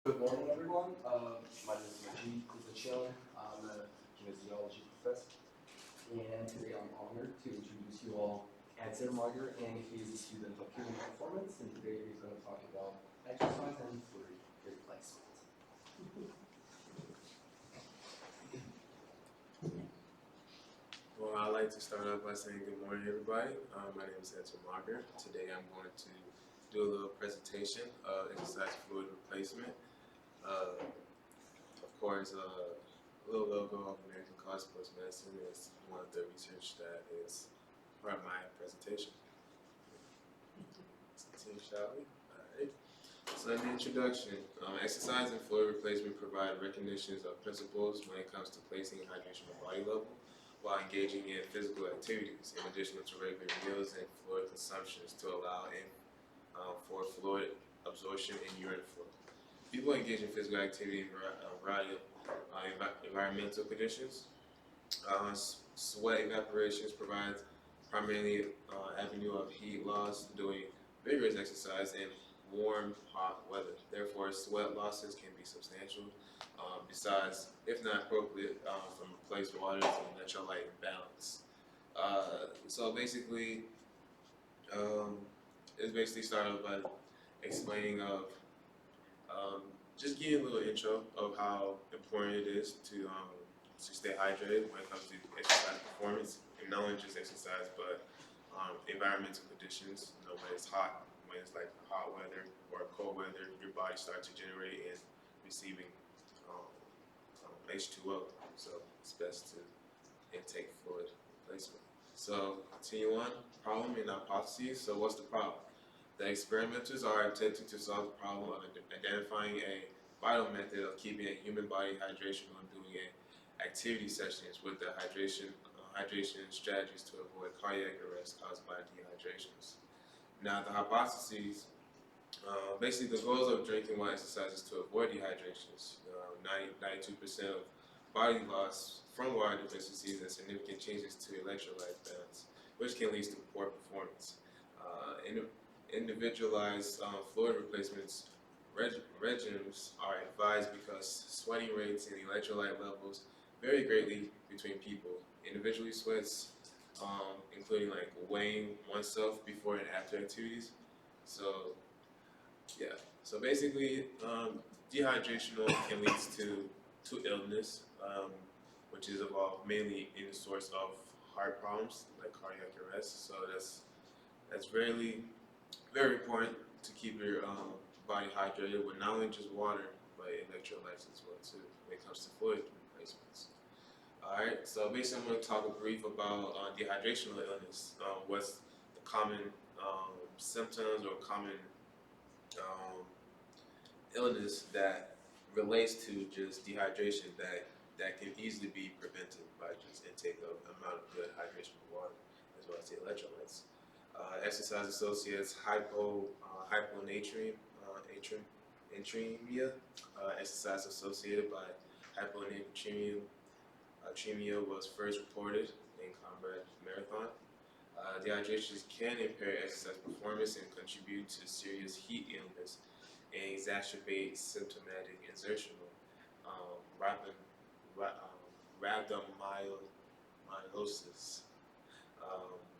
Good morning, everyone. My name is Majid. Koozehchian. I'm a kinesiology professor, and today I'm honored to introduce you all Edzer Mauger, and he is a student of human performance, and today he's going to talk about exercise and fluid replacement. Well, I'd like to start off by saying good morning, everybody. My name is Edzer Mauger. Today I'm going to do a little presentation of exercise fluid replacement. Of course, a little logo of American College of Sports Medicine is one of the research that is part of my presentation. Let's continue, shall we? All right. So in the introduction, exercise and fluid replacement provide recognitions of principles when it comes to placing hydration at body level while engaging in physical activities, in addition to regular meals and fluid consumptions to allow for fluid absorption and urine flow. People engage in physical activity in a variety of environmental conditions. Sweat evaporations provides primarily avenue of heat loss during vigorous exercise in warm, hot weather. Therefore, sweat losses can be substantial. Besides, if not appropriate, from replaced waters and electrolyte imbalance. So basically, um, it's basically started by explaining of just giving a little intro of how important it is to stay hydrated when it comes to exercise performance, and not only just exercise, but environmental conditions. You know, when it's hot, when it's like hot weather or cold weather, your body starts to generate and receiving H2O. So it's best to intake fluid replacement. So continue on. Problem and hypotheses. So what's the problem? The experimenters are attempting to solve the problem of identifying a vital method of keeping a human body hydration when doing activity sessions with the hydration strategies to avoid cardiac arrest caused by dehydrations. Now, the hypotheses, basically the goals of drinking while exercise is to avoid dehydrations. 92% of body loss from water deficiencies and significant changes to electrolyte balance, which can lead to poor performance. Individualized fluid replacements regimens are advised because sweating rates and electrolyte levels vary greatly between people. Individually sweats, including like weighing oneself before and after activities. So yeah, so basically, dehydration can lead to illness, which is involved mainly in the source of heart problems like cardiac arrest. So that's very important to keep your body hydrated with not only just water but electrolytes as well too when it comes to fluid replacements. All right, so basically I'm going to talk a brief about dehydrational illness. What's the common symptoms or common um, illness that relates to just dehydration that can easily be prevented by just intake of amount of good hydration of water as well as the electrolytes. Exercise associates hyponatremia, exercise associated by hyponatremia was first reported in combat marathon. Dehydration can impair exercise performance and contribute to serious heat illness and exacerbate symptomatic exertional rhabdomyolysis.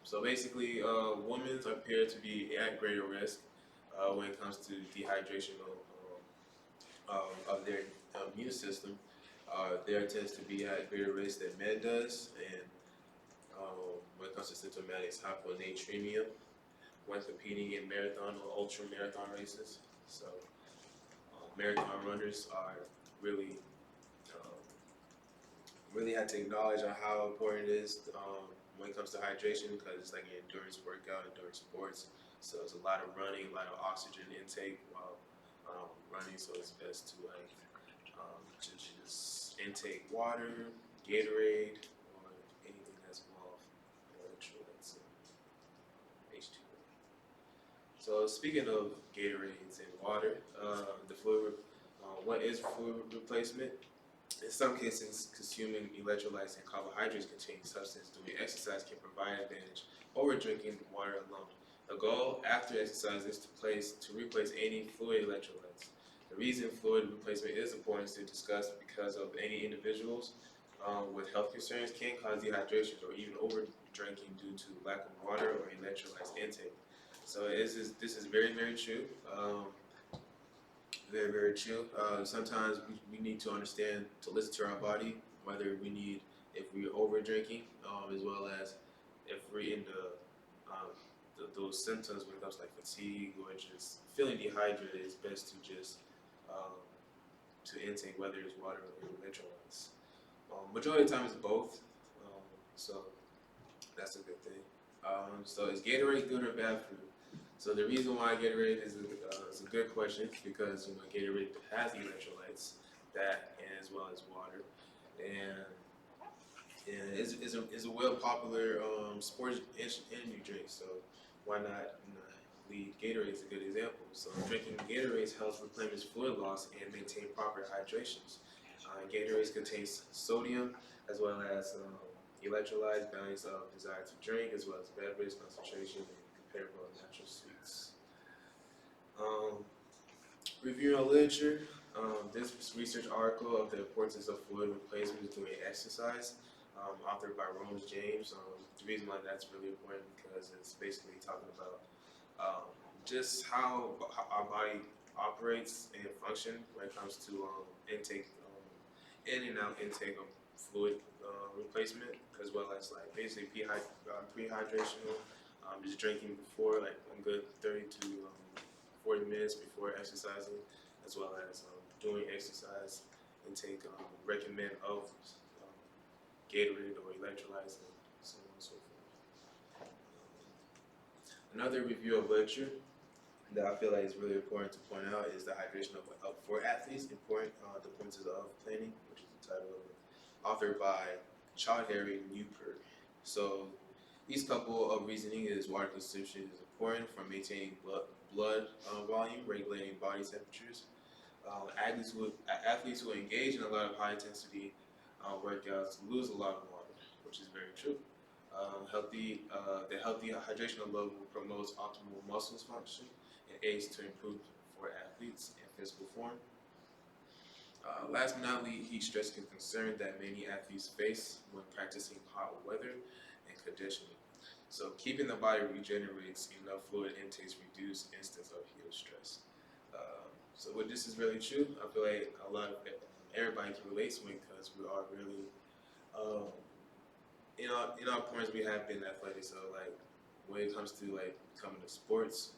So basically, women appear to be at greater risk when it comes to dehydration of their immune system. There tends to be at greater risk than men does, and when it comes to symptomatics, hyponatremia when competing in marathon or ultra marathon races. So marathon runners are really really have to acknowledge on how important it is when it comes to hydration because it's like an endurance workout, endurance sports. So it's a lot of running, a lot of oxygen intake while running. So it's best to to just intake water, Gatorade, or anything that's involved electrolytes and H2O. So speaking of Gatorades and water, what is fluid replacement? In some cases, consuming electrolytes and carbohydrates containing substance during exercise can provide advantage over drinking water alone. The goal after exercise is to replace any fluid electrolytes. The reason fluid replacement is important is to discuss because of any individuals with health concerns can cause dehydration or even over drinking due to lack of water or electrolytes intake. So this is very, very true. Very, very true. Sometimes we need to understand to listen to our body, whether we need, if we're over drinking, as well as if we're in those symptoms when it comes to like fatigue or just feeling dehydrated. It's best to just to intake whether it's water or electrolytes. Majority of the time it's both, so that's a good thing. So is Gatorade good or bad for you? So the reason why Gatorade is a good question because Gatorade has electrolytes, that and as well as water, and is a well popular sports energy drink. So why not lead Gatorade is a good example. So drinking Gatorade helps replenish fluid loss and maintain proper hydrations. Gatorade contains sodium as well as electrolytes, balance of desire to drink, as well as beverage concentration and comparable natural sweets. Reviewing literature, this research article of the importance of fluid replacement during exercise, authored by Rose James. The reason why that's really important because it's basically talking about just how our body operates and function when it comes to intake, in and out intake of fluid replacement, as well as like basically prehydration, just drinking before, like a good 30 to 40 minutes before exercising, as well as doing exercise intake, recommend of Gatorade or electrolytes and so on and so forth. Another review of literature that I feel like is really important to point out is the hydration of for athletes, important the importance of planning, which is the title of it, authored by Chaudhary Newpur. So these couple of reasoning is water consumption is important for maintaining blood volume, regulating body temperatures. Athletes who engage in a lot of high intensity workouts lose a lot of water, which is very true. The healthy hydration level promotes optimal muscle function and aids to improve for athletes in physical form. Last but not least, heat stress is a concern that many athletes face when practicing hot weather and conditioning. So keeping the body regenerates enough fluid intakes reduce instance of heat stress. So what this is really true, I feel like a lot of everybody can relate to it because we are really, in our points we have been athletic. So like when it comes to like coming to sports,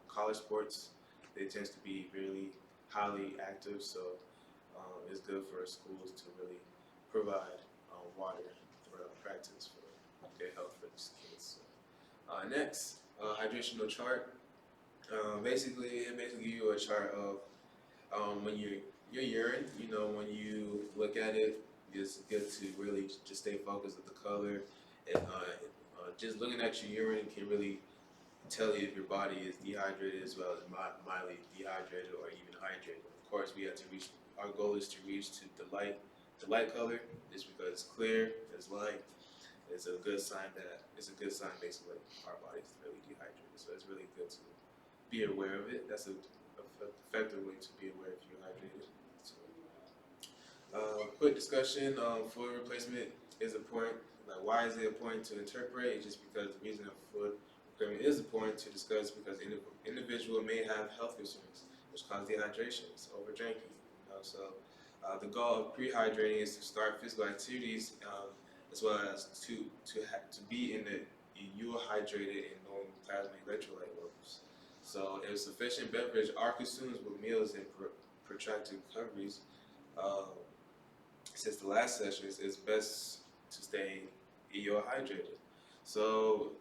college sports, they tend to be really highly active. So it's good for schools to really provide water throughout practice for their health for these kids. So, next, hydrational chart. Basically, it basically gives you a chart of when your urine. When you look at it, it's good to really just stay focused with the color. And just looking at your urine can really tell you if your body is dehydrated as well as mildly dehydrated or even hydrated. Of course, we have to reach. Our goal is to reach to the light color. Just because it's clear, it's light. It's a good sign basically our body's really dehydrated. So it's really good to be aware of it. That's an effective way to be aware if you're hydrated. So, quick discussion. Fluid replacement is important. Like, why is it important to interpret? It's just because the reason of fluid replacement is important to discuss because individual may have health concerns which cause dehydration, over drinking. So the goal of prehydrating is to start physical activities as well as to be in the hydrated and normal plasma electrolyte levels. So if sufficient beverage are consumed with meals and protracted recoveries, since the last session, it's best to stay hydrated. So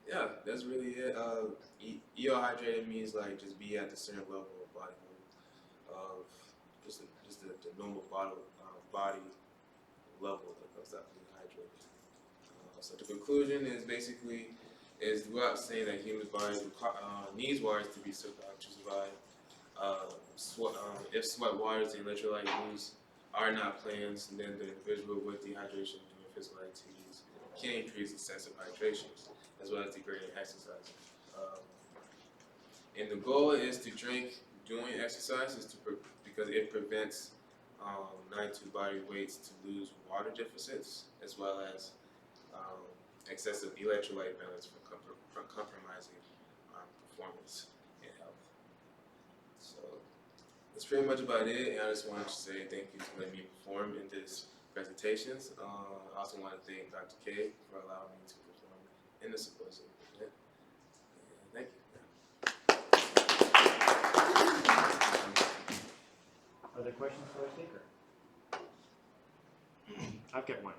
yeah, that's really it. Hydrated means like just be at the certain level of body of just the normal body level that comes out being hydrated. So the conclusion is basically without saying that human body needs water to be to survive. If sweat, waters, and electrolyte use are not plans, then the individual with dehydration during physical activities can increase excessive hydration as well as degrading exercise. And the goal is to drink doing exercise is because it prevents non-to body weights to lose water deficits, as well as excessive electrolyte balance from compromising performance and health. So that's pretty much about it. And I just wanted to say thank you for letting me perform in this presentations. I also want to thank Dr. K for allowing me to perform in the symposium. Yeah. Thank you. Other questions for our speaker? I've got one.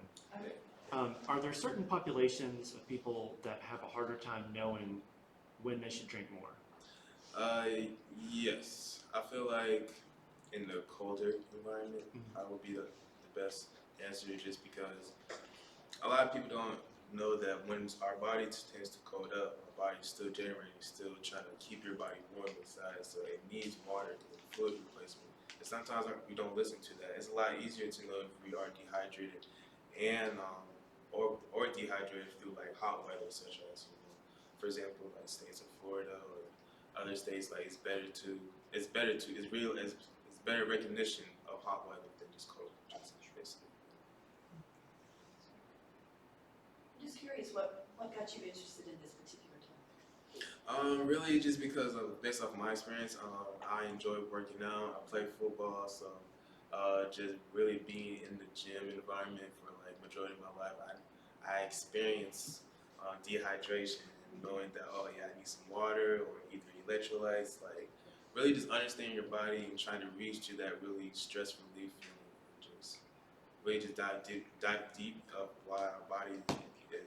Are there certain populations of people that have a harder time knowing when they should drink more? Yes. I feel like in the colder environment, I will be the best answer, just because a lot of people don't know that when our body tends to cold up, our body's still generating, still trying to keep your body warm inside, so it needs water and fluid replacement. And sometimes we don't listen to that. It's a lot easier to know if we are dehydrated and or dehydrated through like hot weather, such as, for example, like states of Florida or other states. Like it's better recognition of hot weather than just cold, basically. I'm just curious, what got you interested in this particular topic? Really just because based off my experience, I enjoy working out. I play football, so just really being in the gym environment for like majority of my life, I experience dehydration and knowing that, oh yeah, I need some water or either electrolytes, like really just understanding your body and trying to reach to that really stress relief feeling. Just really just dive deep of why our body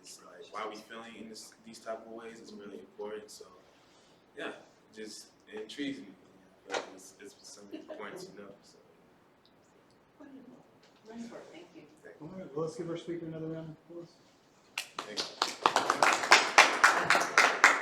is like, why we feeling in these type of ways is really important. So yeah, just it intrigues me. Like it's something important to know. So Nice work, thank you. All right, well, let's give our speaker another round of applause. thank you.